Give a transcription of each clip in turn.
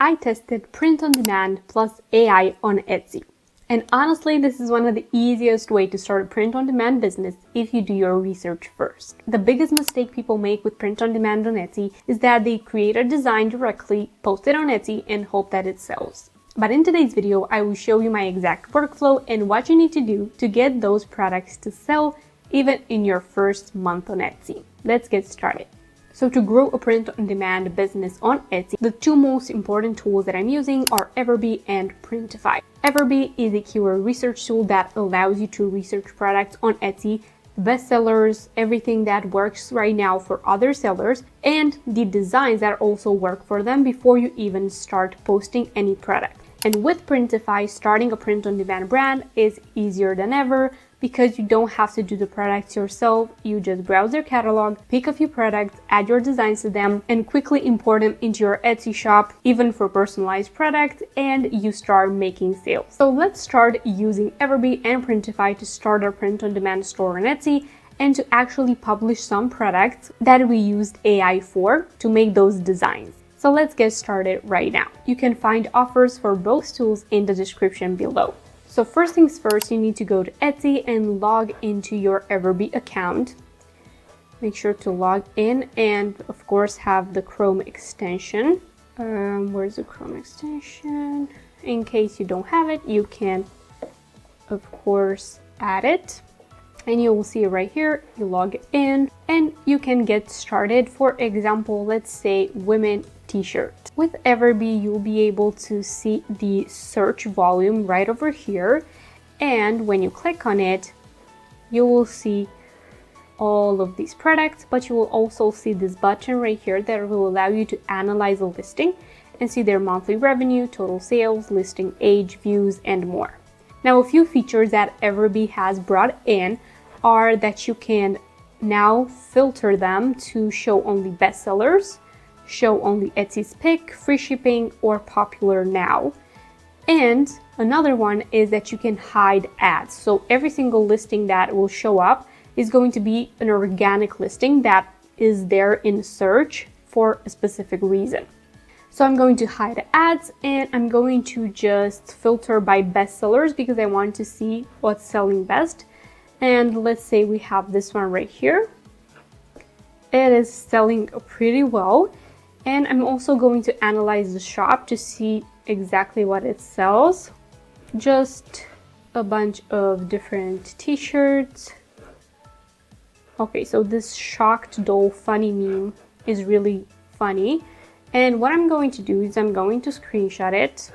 I tested print on demand plus AI on Etsy. And honestly, this is one of the easiest ways to start a print on demand business if you do your research first. The biggest mistake people make with print on demand on Etsy is that they create a design directly, post it on Etsy, and hope that it sells. But in today's video, I will show you my exact workflow and what you need to do to get those products to sell even in your first month on Etsy. Let's get started. So to grow a print-on-demand business on Etsy, the two most important tools that I'm using are Everbee and Printify. Everbee is a keyword research tool that allows you to research products on Etsy, bestsellers, everything that works right now for other sellers, and the designs that also work for them before you even start posting any product. And with Printify, starting a print-on-demand brand is easier than ever because you don't have to do the products yourself. You just browse their catalog, pick a few products, add your designs to them, and quickly import them into your Etsy shop, even for personalized products, and you start making sales. So let's start using Everbee and Printify to start our print-on-demand store on Etsy and to actually publish some products that we used AI for to make those designs. So let's get started right now. You can find offers for both tools in the description below. So first things first, you need to go to Etsy and log into your Everbee account. Make sure to log in and of course have the Chrome extension. Where's the Chrome extension? In case you don't have it, you can of course add it. And you will see it right here. You log in and you can get started. For example, let's say women t-shirt. With Everbee, you'll be able to see the search volume right over here. And when you click on it, you will see all of these products, but you will also see this button right here that will allow you to analyze a listing and see their monthly revenue, total sales, listing age, views, and more. Now, a few features that Everbee has brought in are that you can now filter them to show only bestsellers, show only Etsy's pick, free shipping, or popular now. And another one is that you can hide ads. So every single listing that will show up is going to be an organic listing that is there in search for a specific reason. So I'm going to hide ads and I'm going to just filter by bestsellers because I want to see what's selling best. And let's say we have this one right here. It is selling pretty well. And I'm also going to analyze the shop to see exactly what it sells. Just a bunch of different t-shirts. Okay, so this shocked doll funny meme is really funny. And what I'm going to do is I'm going to screenshot it.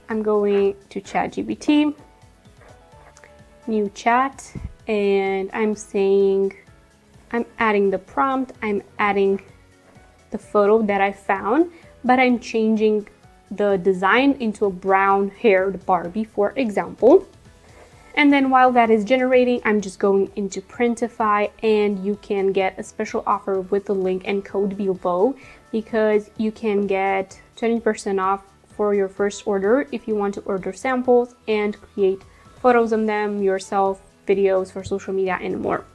I'm going to ChatGPT, new chat, and I'm adding the prompt, I'm adding the photo that I found, but I'm changing the design into a brown-haired Barbie, for example. And then while that is generating, I'm just going into Printify, and you can get a special offer with the link and code below because you can get 20% off for your first order if you want to order samples and create photos of them yourself, videos for social media, and more.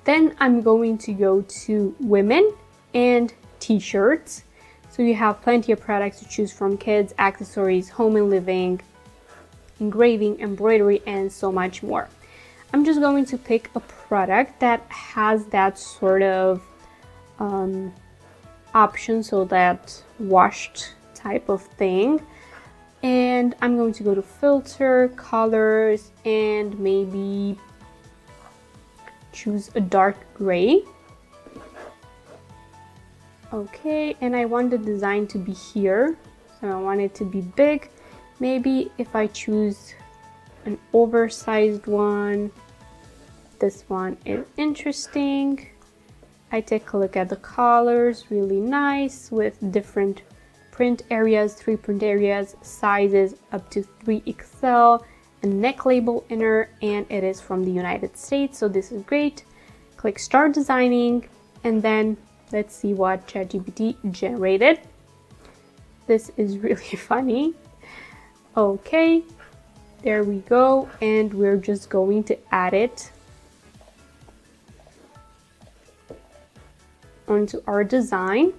Then I'm going to go to women and t-shirts. So you have plenty of products to choose from: kids, accessories, home and living, engraving, embroidery, and so much more. I'm just going to pick a product that has that sort of option, so that washed type of thing. And I'm going to go to filter, colors, and maybe choose a dark gray. Okay, and I want the design to be here, so I want it to be big. Maybe if I choose an oversized one, this one is interesting. I take a look at the colors, really nice, with different print areas, 3 print areas, sizes up to 3XL, a neck label inner, and it is from the United States, so this is great. Click start designing, and then let's see what ChatGPT generated. This is really funny. Okay, there we go, and we're just going to add it onto our design.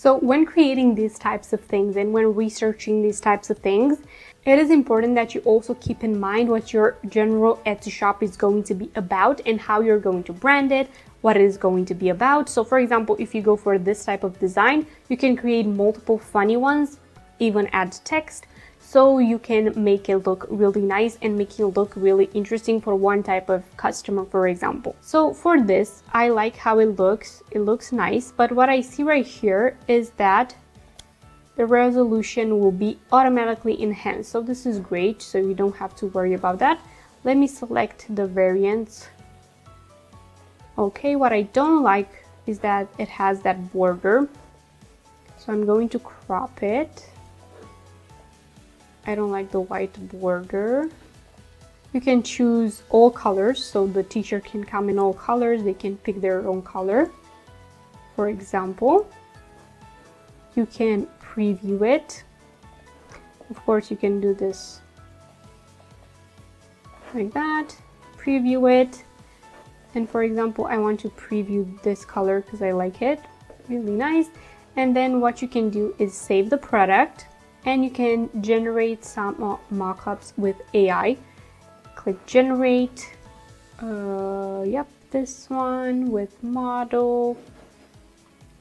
So when creating these types of things and when researching these types of things, it is important that you also keep in mind what your general Etsy shop is going to be about and how you're going to brand it, what it is going to be about. So for example, if you go for this type of design, you can create multiple funny ones, even add text, so you can make it look really nice and make it look really interesting for one type of customer, for example. So for this, I like how it looks nice, but what I see right here is that the resolution will be automatically enhanced. So this is great, so you don't have to worry about that. Let me select the variants. Okay, what I don't like is that it has that border. So I'm going to crop it. I don't like the white border. You can choose all colors, so the t-shirt can come in all colors. They can pick their own color. For example, you can preview it. Of course, you can do this like that, preview it. And for example, I want to preview this color because I like it, really nice. And then what you can do is save the product, and you can generate some mockups with AI. Click generate, yep, this one with model,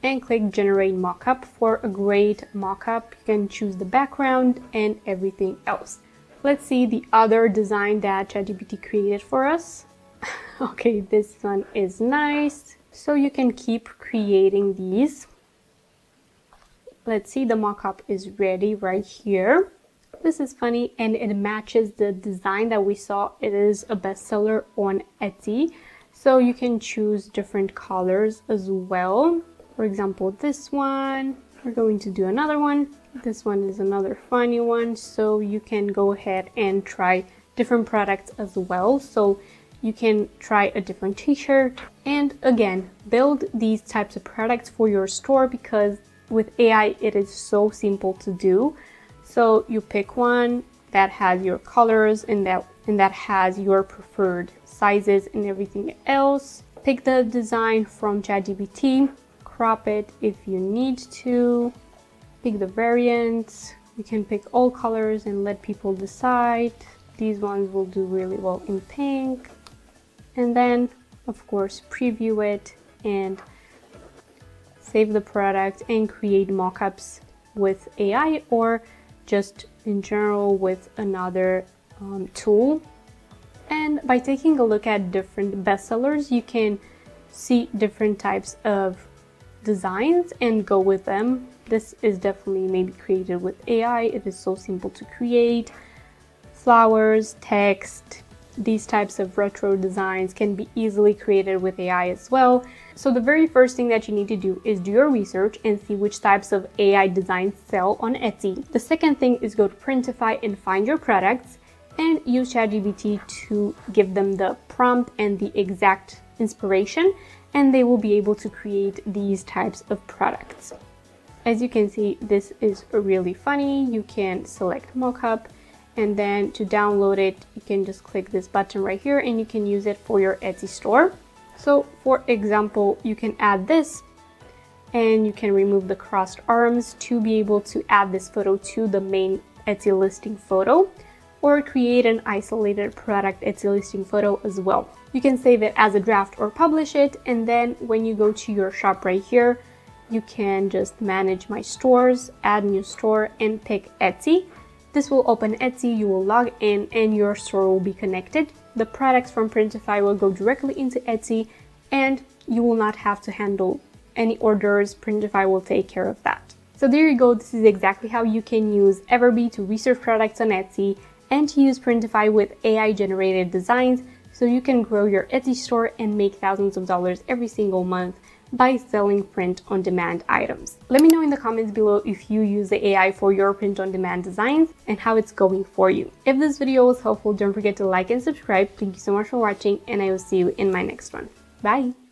and click generate mockup. For a great mockup, you can choose the background and everything else. Let's see the other design that ChatGPT created for us. Okay, this one is nice. So you can keep creating these. Let's see, the mockup is ready right here. This is funny and it matches the design that we saw. It is a bestseller on Etsy. So you can choose different colors as well. For example, this one, we're going to do another one. This one is another funny one. So you can go ahead and try different products as well. So you can try a different t-shirt, and again, build these types of products for your store, because with AI, it is so simple to do. So you pick one that has your colors and that has your preferred sizes and everything else. Pick the design from ChatGPT, crop it if you need to, pick the variants. You can pick all colors and let people decide. These ones will do really well in pink. And then, of course, preview it and save the product and create mockups with AI, or just in general with another tool. And by taking a look at different bestsellers, you can see different types of designs and go with them. This is definitely maybe created with AI. It is so simple to create. Flowers, text, these types of retro designs can be easily created with AI as well. So the very first thing that you need to do is do your research and see which types of AI designs sell on Etsy. The second thing is go to Printify and find your products and use ChatGPT to give them the prompt and the exact inspiration, and they will be able to create these types of products. As you can see, this is really funny. You can select mockup, and then to download it, you can just click this button right here and you can use it for your Etsy store. So for example, you can add this and you can remove the crossed arms to be able to add this photo to the main Etsy listing photo, or create an isolated product Etsy listing photo as well. You can save it as a draft or publish it, and then when you go to your shop right here, you can just manage my stores, add new store, and pick Etsy. This will open Etsy, you will log in, and your store will be connected. The products from Printify will go directly into Etsy, and you will not have to handle any orders. Printify will take care of that. So there you go. This is exactly how you can use Everbee to research products on Etsy and to use Printify with AI-generated designs, so you can grow your Etsy store and make thousands of dollars every single month by selling print-on-demand items. Let me know in the comments below if you use the AI for your print-on-demand designs and how it's going for you. If this video was helpful, don't forget to like and subscribe. Thank you so much for watching, and I will see you in my next one. Bye!